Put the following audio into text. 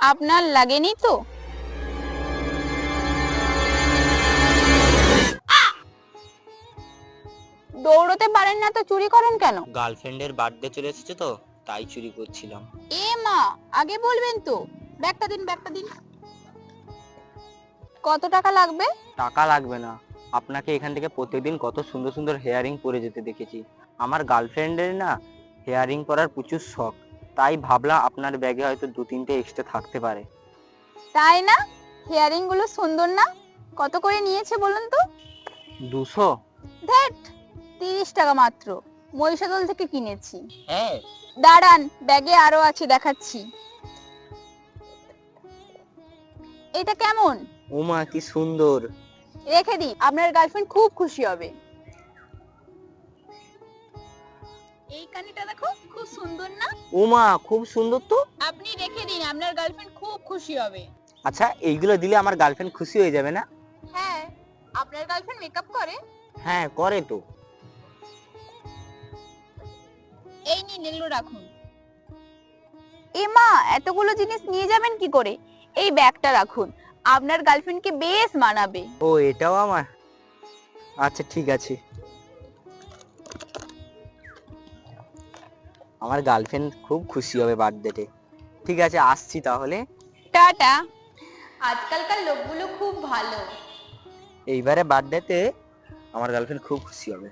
আপনার লাগেনি তো? দৌড়তে পারেন না তো চুরি করেন কেন? গার্লফ্রেন্ডের বার্থডে চলে এসেছে তো, তাই চুরি করছিলাম। এ মা, আগে বলবেন তো। ব্যাগটা দিন, ব্যাগটা দিন। কত টাকা লাগবে? টাকা লাগবে না, আপনাকে এখান থেকে প্রত্যেকদিন কত সুন্দর সুন্দর হেয়ারিং পরে যেতে দেখেছি। আমার গার্লফ্রেন্ডের না হেয়ারিং পরার প্রচুর শখ, তাই ভাবলাম আপনার ব্যাগে হয়তো 2-3টে এক্সট্রা থাকতে পারে। তাই না? হেয়ারিং গুলো সুন্দর না? কত করে নিয়েছে বলুন তো? 200? ধ্যাট, 30 টাকা মাত্র। মহিষাদল থেকে কিনেছি। হ্যাঁ। দাঁড়ান, ব্যাগে আরো আছে, দেখাচ্ছি। এটা কেমন? ওমা কি সুন্দর। রেখে দিন, আপনার গার্লফ্রেন্ড খুব খুশি হবে। এই কানিটা দেখো, খুব সুন্দর না? ওমা খুব সুন্দর তো। আপনি রেখে দিন, আপনার গার্লফ্রেন্ড খুব খুশি হবে। আচ্ছা, এইগুলো দিলে আমার গার্লফ্রেন্ড খুশি হয়ে যাবে না? হ্যাঁ, আপনার গার্লফ্রেন্ড মেকআপ করে? হ্যাঁ করে তো। এই নিন, এগুলো রাখুন। এমা, এতগুলো জিনিস নিয়ে যাবেন কি করে? এই ব্যাগটা রাখুন, আপনার গার্লফ্রেন্ডকে বেশ মানাবে। ও এটাও আমার, আচ্ছা ঠিক আছে। আমার গার্লফ্রেন্ড খুব খুশি হবে বার্থডেতে। ঠিক আছে, আসছি তাহলে। টাটা। আজকালকার লোকগুলো খুব ভালো। এইবারে বার্থডেতে আমার গার্লফ্রেন্ড খুব খুশি হবে।